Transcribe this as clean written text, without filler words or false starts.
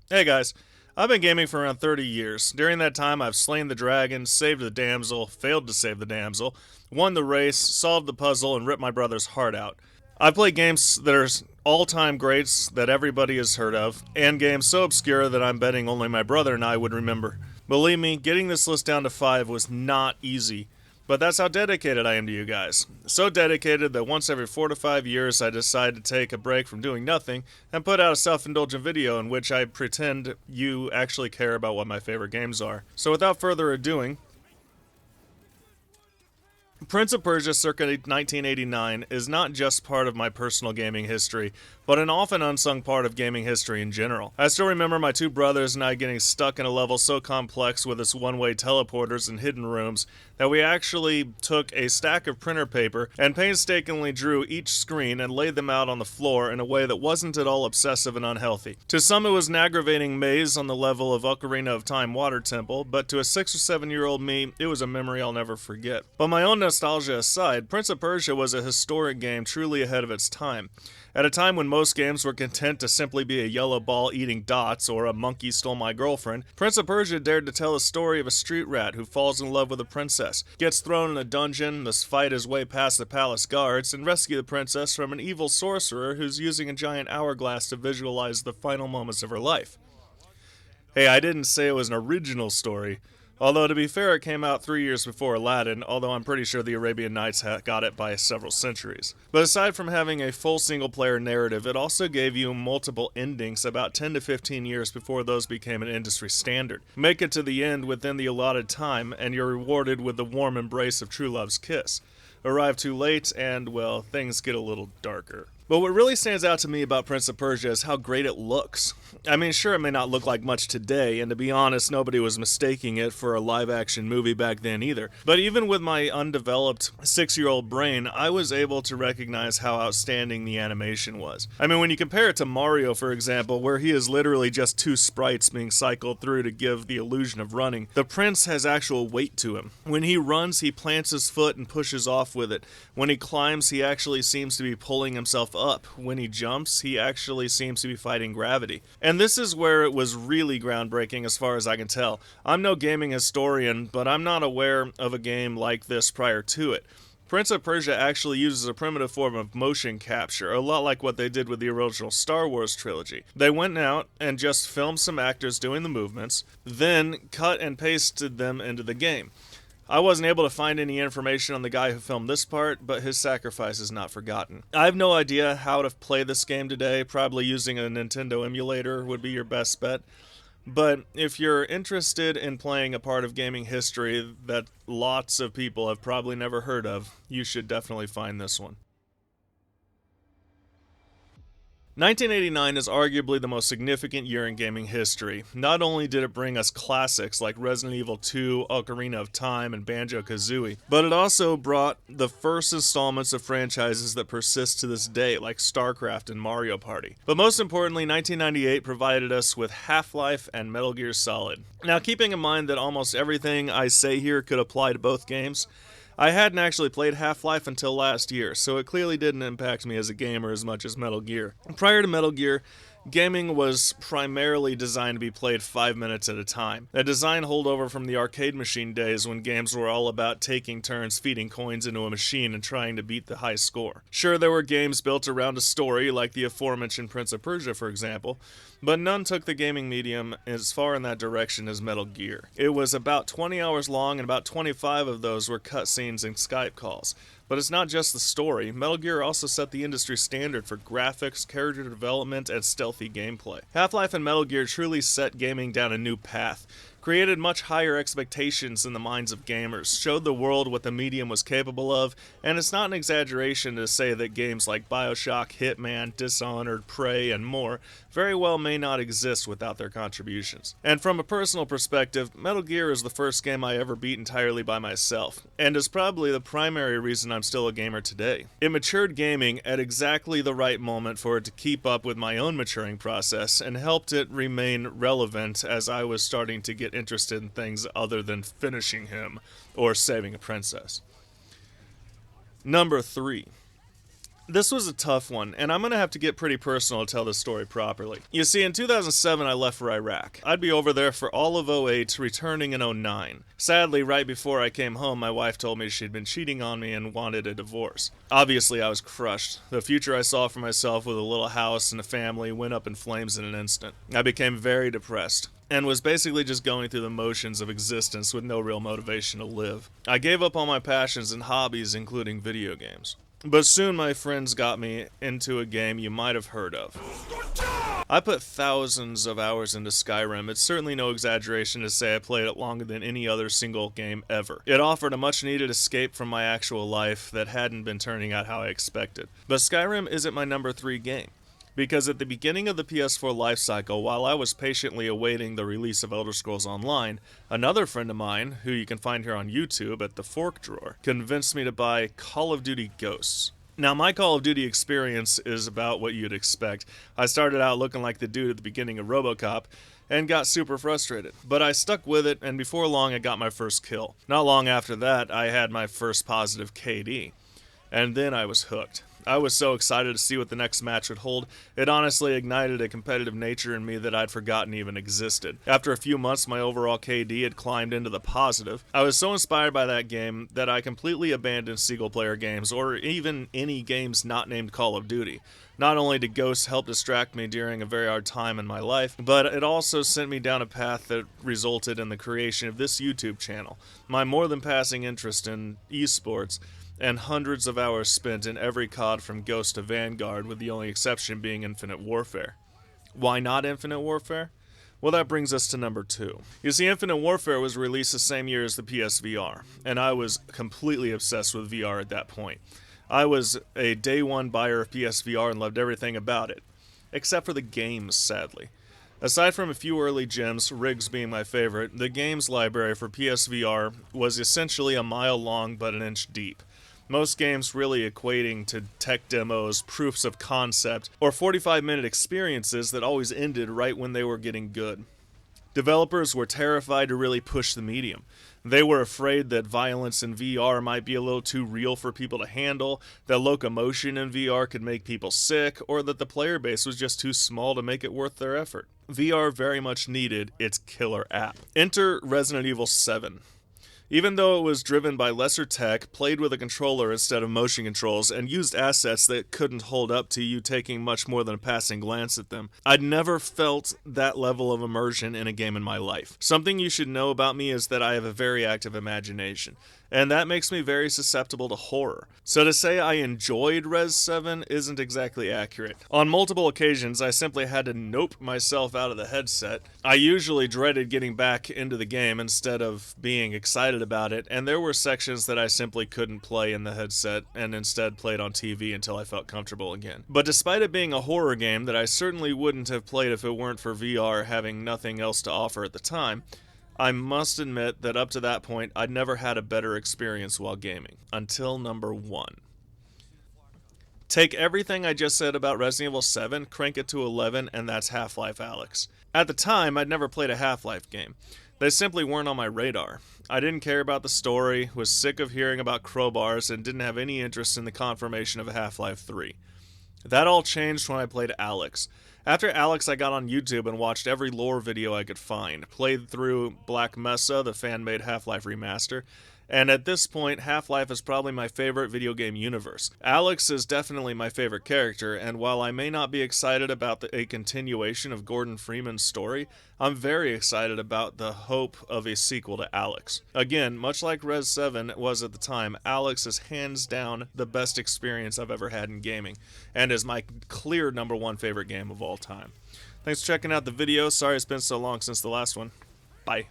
Hey guys, I've been gaming for around 30 years. During that time, I've slain the dragon, saved the damsel, failed to save the damsel, won the race, solved the puzzle, and ripped my brother's heart out. I've played games that are all time greats that everybody has heard of, and games so obscure that I'm betting only my brother and I would remember. Believe me, getting this list down to 5 was not easy. But that's how dedicated I am to you guys. So dedicated that once every 4 to 5 years I decide to take a break from doing nothing and put out a self-indulgent video in which I pretend you actually care about what my favorite games are. So without further ado, Prince of Persia circa 1989 is not just part of my personal gaming history, but an often unsung part of gaming history in general. I still remember my two brothers and I getting stuck in a level so complex with its one-way teleporters and hidden rooms that we actually took a stack of printer paper and painstakingly drew each screen and laid them out on the floor in a way that wasn't at all obsessive and unhealthy. To some it was an aggravating maze on the level of Ocarina of Time Water Temple, but to a 6 or 7-year-old me, it was a memory I'll never forget. But my own nostalgia aside, Prince of Persia was a historic game truly ahead of its time. At a time when most games were content to simply be a yellow ball eating dots or a monkey stole my girlfriend, Prince of Persia dared to tell a story of a street rat who falls in love with a princess, gets thrown in a dungeon, must fight his way past the palace guards, and rescue the princess from an evil sorcerer who's using a giant hourglass to visualize the final moments of her life. Hey, I didn't say it was an original story. Although, to be fair, it came out 3 years before Aladdin, although I'm pretty sure the Arabian Nights got it by several centuries. But aside from having a full single-player narrative, it also gave you multiple endings about 10 to 15 years before those became an industry standard. Make it to the end within the allotted time, and you're rewarded with the warm embrace of true love's kiss. Arrive too late, and, well, things get a little darker. But what really stands out to me about Prince of Persia is how great it looks. I mean, sure, it may not look like much today, and to be honest, nobody was mistaking it for a live-action movie back then either. But even with my undeveloped 6-year-old brain, I was able to recognize how outstanding the animation was. I mean, when you compare it to Mario, for example, where he is literally just two sprites being cycled through to give the illusion of running, the prince has actual weight to him. When he runs, he plants his foot and pushes off with it. When he climbs, he actually seems to be pulling himself up. When he jumps, he actually seems to be fighting gravity. And this is where it was really groundbreaking as far as I can tell. I'm no gaming historian, but I'm not aware of a game like this prior to it. Prince of Persia actually uses a primitive form of motion capture, a lot like what they did with the original Star Wars trilogy. They went out and just filmed some actors doing the movements, then cut and pasted them into the game. I wasn't able to find any information on the guy who filmed this part, but his sacrifice is not forgotten. I have no idea how to play this game today, probably using a Nintendo emulator would be your best bet. But if you're interested in playing a part of gaming history that lots of people have probably never heard of, you should definitely find this one. 1989 is arguably the most significant year in gaming history. Not only did it bring us classics like Resident Evil 2, Ocarina of Time, and Banjo-Kazooie, but it also brought the first installments of franchises that persist to this day, like StarCraft and Mario Party. But most importantly, 1998 provided us with Half-Life and Metal Gear Solid. Now, keeping in mind that almost everything I say here could apply to both games, I hadn't actually played Half-Life until last year, so it clearly didn't impact me as a gamer as much as Metal Gear. Prior to Metal Gear, gaming was primarily designed to be played 5 minutes at a time. A design holdover from the arcade machine days when games were all about taking turns feeding coins into a machine and trying to beat the high score. Sure, there were games built around a story, like the aforementioned Prince of Persia, for example, but none took the gaming medium as far in that direction as Metal Gear. It was about 20 hours long, and about 25 of those were cutscenes and Skype calls. But it's not just the story. Metal Gear also set the industry standard for graphics, character development, and stealthy gameplay. Half-Life and Metal Gear truly set gaming down a new path, created much higher expectations in the minds of gamers, showed the world what the medium was capable of, and it's not an exaggeration to say that games like BioShock, Hitman, Dishonored, Prey, and more very well may not exist without their contributions. And from a personal perspective, Metal Gear is the first game I ever beat entirely by myself, and is probably the primary reason I'm still a gamer today. It matured gaming at exactly the right moment for it to keep up with my own maturing process, and helped it remain relevant as I was starting to get interested in things other than finishing him or saving a princess. Number 3. This was a tough one, and I'm gonna have to get pretty personal to tell this story properly. You see, in 2007, I left for Iraq. I'd be over there for all of '08, returning in '09. Sadly, right before I came home, my wife told me she'd been cheating on me and wanted a divorce. Obviously, I was crushed. The future I saw for myself with a little house and a family went up in flames in an instant. I became very depressed and was basically just going through the motions of existence with no real motivation to live. I gave up all my passions and hobbies, including video games. But soon my friends got me into a game you might have heard of. I put thousands of hours into Skyrim. It's certainly no exaggeration to say I played it longer than any other single game ever. It offered a much needed escape from my actual life that hadn't been turning out how I expected. But Skyrim isn't my number 3 game. Because at the beginning of the PS4 lifecycle, while I was patiently awaiting the release of Elder Scrolls Online, another friend of mine, who you can find here on YouTube at the Fork Drawer, convinced me to buy Call of Duty Ghosts. Now, my Call of Duty experience is about what you'd expect. I started out looking like the dude at the beginning of RoboCop, and got super frustrated. But I stuck with it, and before long I got my first kill. Not long after that, I had my first positive KD. And then I was hooked. I was so excited to see what the next match would hold. It honestly ignited a competitive nature in me that I'd forgotten even existed. After a few months, my overall KD had climbed into the positive. I was so inspired by that game that I completely abandoned single-player games, or even any games not named Call of Duty. Not only did Ghosts help distract me during a very hard time in my life, but it also sent me down a path that resulted in the creation of this YouTube channel. My more than passing interest in esports, and hundreds of hours spent in every COD from Ghost to Vanguard, with the only exception being Infinite Warfare. Why not Infinite Warfare? Well, that brings us to number 2. You see, Infinite Warfare was released the same year as the PSVR, and I was completely obsessed with VR at that point. I was a day one buyer of PSVR and loved everything about it, except for the games, sadly. Aside from a few early gems, Rigs being my favorite, the games library for PSVR was essentially a mile long but an inch deep. Most games really equating to tech demos, proofs of concept, or 45-minute experiences that always ended right when they were getting good. Developers were terrified to really push the medium. They were afraid that violence in VR might be a little too real for people to handle, that locomotion in VR could make people sick, or that the player base was just too small to make it worth their effort. VR very much needed its killer app. Enter Resident Evil 7. Even though it was driven by lesser tech, played with a controller instead of motion controls, and used assets that couldn't hold up to you taking much more than a passing glance at them, I'd never felt that level of immersion in a game in my life. Something you should know about me is that I have a very active imagination, and that makes me very susceptible to horror. So to say I enjoyed Res 7 isn't exactly accurate. On multiple occasions, I simply had to nope myself out of the headset. I usually dreaded getting back into the game instead of being excited about it, and there were sections that I simply couldn't play in the headset and instead played on TV until I felt comfortable again. But despite it being a horror game that I certainly wouldn't have played if it weren't for VR having nothing else to offer at the time, I must admit that up to that point, I'd never had a better experience while gaming. Until number 1. Take everything I just said about Resident Evil 7, crank it to 11, and that's HalfLife Alyx. At the time, I'd never played a Half-Life game. They simply weren't on my radar. I didn't care about the story, was sick of hearing about crowbars, and didn't have any interest in the confirmation of Half-Life 3. That all changed when I played Alyx. After Alyx, I got on YouTube and watched every lore video I could find, played through Black Mesa, the fan-made Half-Life remaster, and at this point, Half-Life is probably my favorite video game universe. Alyx is definitely my favorite character, and while I may not be excited about a continuation of Gordon Freeman's story, I'm very excited about the hope of a sequel to Alyx. Again, much like Res 7 was at the time, Alyx is hands down the best experience I've ever had in gaming, and is my clear number 1 favorite game of all time. Thanks for checking out the video. Sorry it's been so long since the last one. Bye.